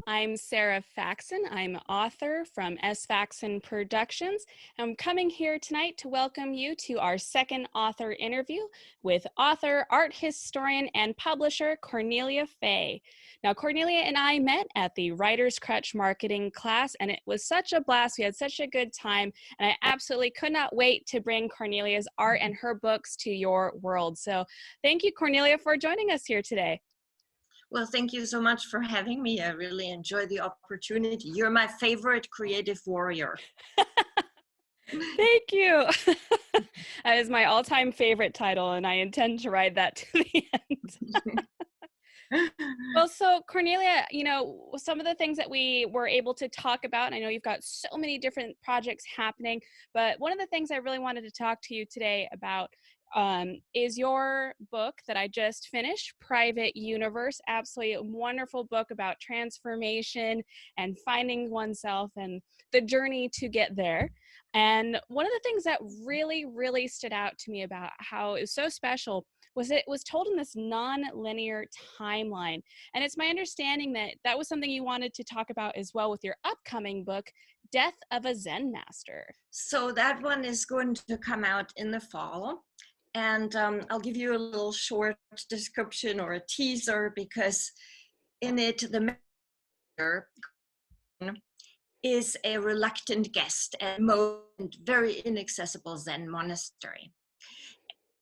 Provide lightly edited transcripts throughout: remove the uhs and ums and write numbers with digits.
I'm Sarah Faxon. I'm author from S. Faxon Productions. I'm coming here tonight to welcome you to our second author interview with author, art historian, and publisher Cornelia Feye. Now, Cornelia and I met at the Writer's Crutch marketing class, and it was such a blast. We had such a good time, and I absolutely could not wait to bring Cornelia's art and her books to your world. So thank you, Cornelia, for joining us here today. Well, thank you so much for having me. I really enjoy the opportunity. You're my favorite creative warrior. Thank you. That is my all-time favorite title, and I intend to ride that to the end. Well, so Cornelia, some of the things that we were able to talk about, and I know you've got so many different projects happening, but one of the things I really wanted to talk to you today about is your book that I just finished, Private Universe. Absolutely a wonderful book about transformation and finding oneself and the journey to get there. And one of the things that really, really stood out to me about how it was so special was it was told in this non-linear timeline. And it's my understanding that that was something you wanted to talk about as well with your upcoming book, Death of a Zen Master. So that one is going to come out in the fall. And I'll give you a little short description or a teaser, because in it, the master is a reluctant guest at a very inaccessible Zen monastery,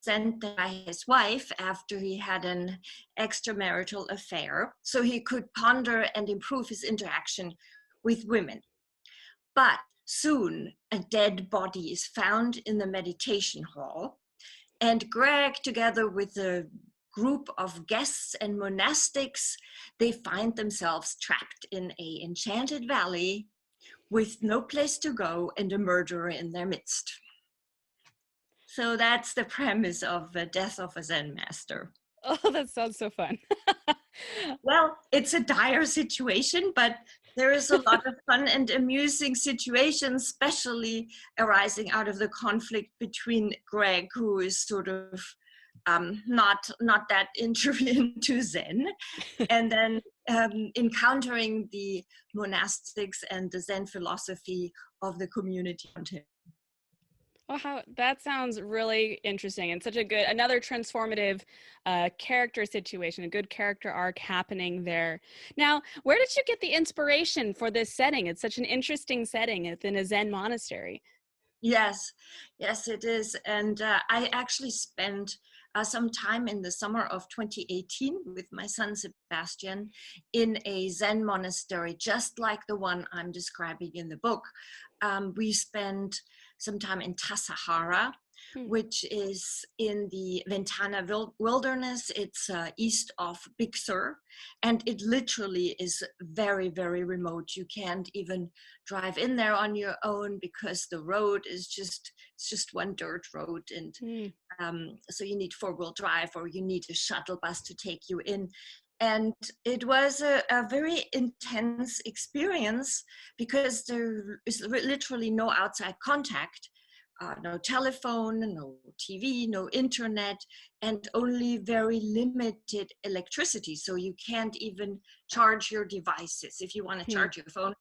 sent by his wife after he had an extramarital affair, so he could ponder and improve his interaction with women. But soon a dead body is found in the meditation hall, and Greg, together with a group of guests and monastics, they find themselves trapped in an enchanted valley with no place to go and a murderer in their midst. So that's the premise of The Death of a Zen Master. Oh, that sounds so fun. Well, it's a dire situation, but there is a lot of fun and amusing situations, especially arising out of the conflict between Greg, who is sort of not that into Zen, and then encountering the monastics and the Zen philosophy of the community around him. Oh, that sounds really interesting, and such another transformative character situation, a good character arc happening there. Now, where did you get the inspiration for this setting? It's such an interesting setting within a Zen monastery. Yes, it is. And I actually spent some time in the summer of 2018 with my son Sebastian in a Zen monastery, just like the one I'm describing in the book. We spent some time in Tassajara, which is in the Ventana wilderness. It's east of Big Sur, and it literally is very, very remote. You can't even drive in there on your own because the road is just one dirt road, and so you need four-wheel drive, or you need a shuttle bus to take you in. And it was a very intense experience because there is literally no outside contact, no telephone, no TV, no internet, and only very limited electricity. So you can't even charge your devices. If you want to charge your phone,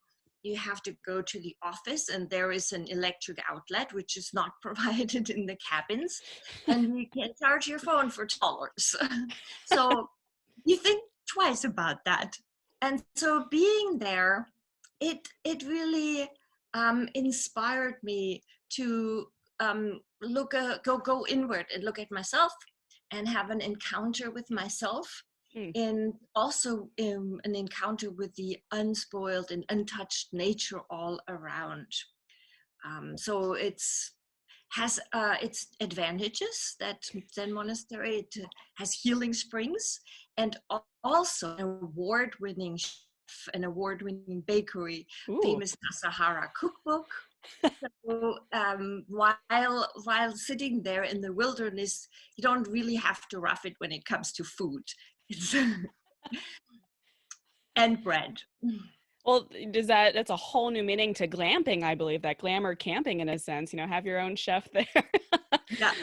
you have to go to the office, and there is an electric outlet, which is not provided in the cabins, and you can charge your phone for $2. So you think twice about that. And so being there, it really inspired me to go inward and look at myself and have an encounter with myself, and also an encounter with the unspoiled and untouched nature all around. So it's has its advantages, that Zen monastery. It has healing springs, and also an award-winning chef, an award-winning bakery, famous Tassajara cookbook. So while sitting there in the wilderness, you don't really have to rough it when it comes to food. And bread. Well, that's a whole new meaning to glamping, I believe, that glamour camping in a sense, have your own chef there. Yeah.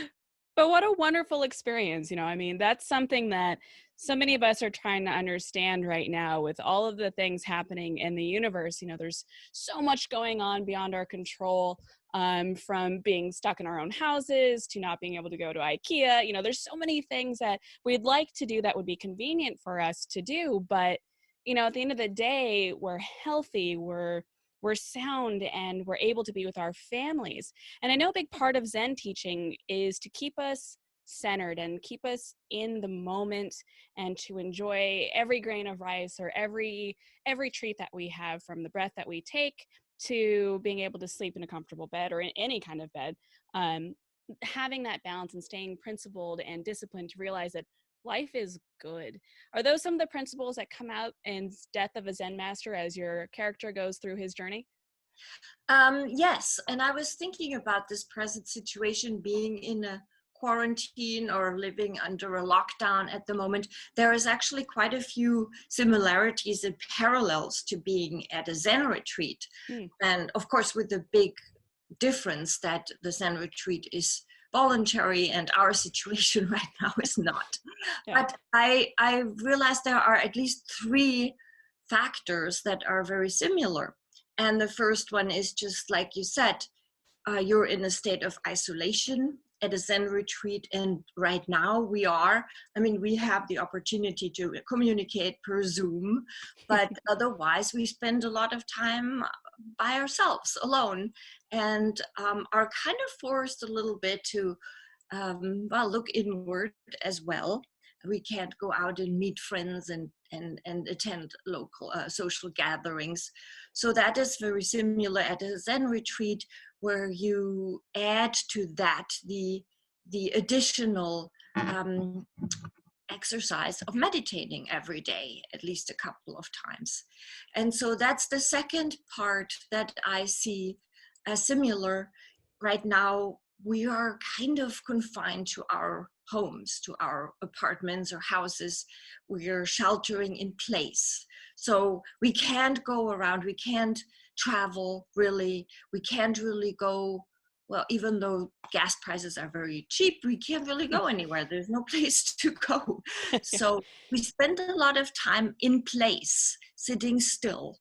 But what a wonderful experience, I mean, that's something that so many of us are trying to understand right now with all of the things happening in the universe. There's so much going on beyond our control, from being stuck in our own houses to not being able to go to IKEA. There's so many things that we'd like to do that would be convenient for us to do. But, at the end of the day, we're healthy, we're sound, and we're able to be with our families. And I know a big part of Zen teaching is to keep us centered and keep us in the moment, and to enjoy every grain of rice or every treat that we have, from the breath that we take to being able to sleep in a comfortable bed or in any kind of bed. Um, Having that balance and staying principled and disciplined to realize that life is good. Are those some of the principles that come out in Death of a Zen Master as your character goes through his journey? Yes, and I was thinking about this present situation, being in a quarantine or living under a lockdown at the moment. There is actually quite a few similarities and parallels to being at a Zen retreat. Mm, And of course, with the big difference that the Zen retreat is voluntary and our situation right now is not. yeah. But I realized there are at least three factors that are very similar. And the first one is just like you said, you're in a state of isolation at a Zen retreat. And right now we have the opportunity to communicate per Zoom, but otherwise we spend a lot of time by ourselves alone, and are kind of forced a little bit to look inward as well. We can't go out and meet friends and attend local social gatherings. So that is very similar at a Zen retreat, where you add to that the additional exercise of meditating every day, at least a couple of times. And so that's the second part that I see as similar. Right now, we are kind of confined to our homes, to our apartments or houses. We are sheltering in place. So we can't go around, we can't travel really, we can't really go. Well, even though gas prices are very cheap, we can't really go anywhere. There's no place to go. Yeah. So we spend a lot of time in place, sitting still.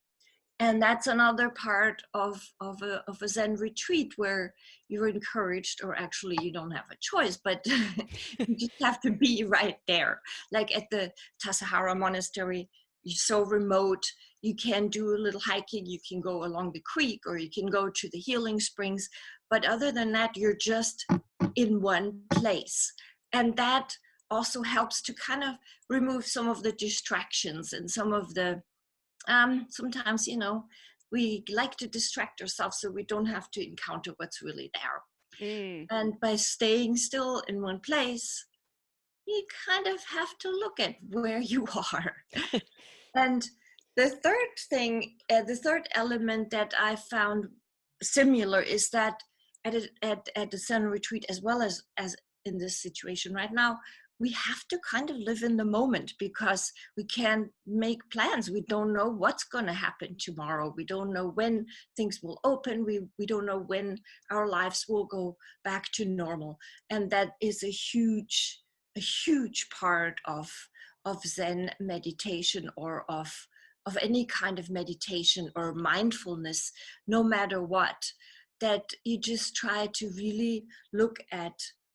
And that's another part of a Zen retreat, where you're encouraged, or actually you don't have a choice, but you just have to be right there. Like at the Tassajara monastery, you're so remote, you can do a little hiking, you can go along the creek, or you can go to the healing springs. But other than that, you're just in one place. And that also helps to kind of remove some of the distractions and some of the sometimes, we like to distract ourselves so we don't have to encounter what's really there. Mm. And by staying still in one place, you kind of have to look at where you are. And the the third element that I found similar is that at the Zen retreat, as well as in this situation right now, we have to kind of live in the moment, because we can't make plans. We don't know what's going to happen tomorrow. We don't know when things will open. We don't know when our lives will go back to normal. And that is a huge part of Zen meditation, or of any kind of meditation or mindfulness, no matter what, that you just try to really look at,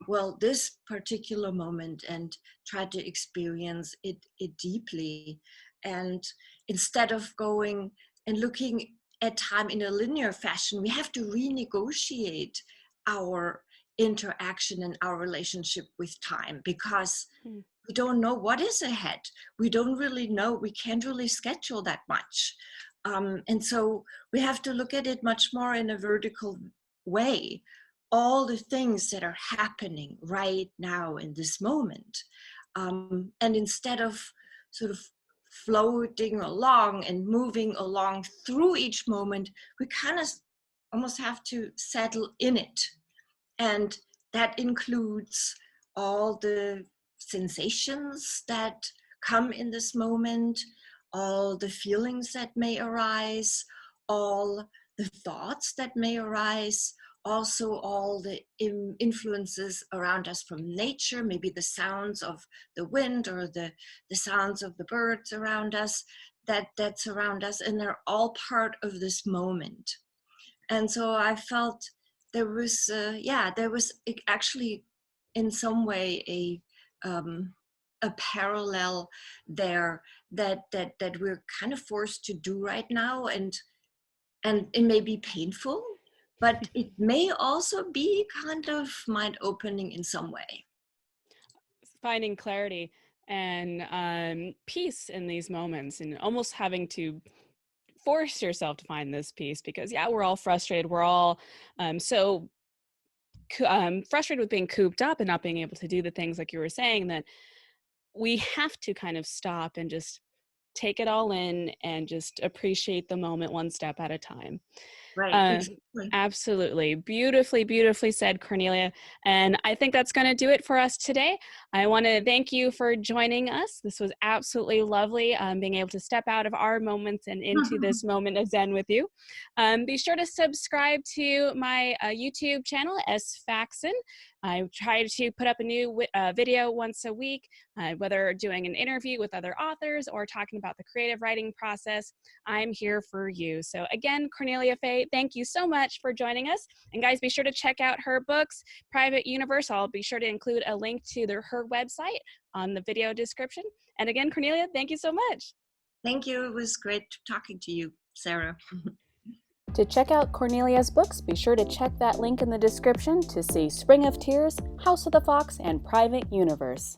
well, this particular moment, and try to experience it deeply. And instead of going and looking at time in a linear fashion, we have to renegotiate our interaction and our relationship with time, because Mm. we don't know what is ahead. We don't really know. We can't really schedule that much. And so we have to look at it much more in a vertical way. All the things that are happening right now in this moment. And instead of sort of floating along and moving along through each moment, we kind of almost have to settle in it. And that includes all the sensations that come in this moment, all the feelings that may arise, all the thoughts that may arise, also all the influences around us from nature, maybe the sounds of the wind or the sounds of the birds around us that surround us, and they're all part of this moment. And so I felt there was, there was actually in some way a parallel there that we're kind of forced to do right now, and it may be painful, but it may also be kind of mind opening in some way. Finding clarity and peace in these moments, and almost having to force yourself to find this peace, because we're all frustrated. We're all so frustrated with being cooped up and not being able to do the things like you were saying, that we have to kind of stop and just take it all in and just appreciate the moment one step at a time. Right, exactly. Absolutely. Beautifully, beautifully said, Cornelia. And I think that's going to do it for us today. I want to thank you for joining us. This was absolutely lovely, being able to step out of our moments and into this moment of Zen with you. Be sure to subscribe to my YouTube channel, S. Faxon. I try to put up a new video once a week, whether doing an interview with other authors or talking about the creative writing process. I'm here for you. So again, Cornelia Feye, thank you so much for joining us. And guys, be sure to check out her books, Private Universe. I'll be sure to include a link to her website on the video description. And again, Cornelia, thank you so much. Thank you. It was great talking to you, Sarah. To check out Cornelia's books, be sure to check that link in the description to see Spring of Tears, House of the Fox, and Private Universe.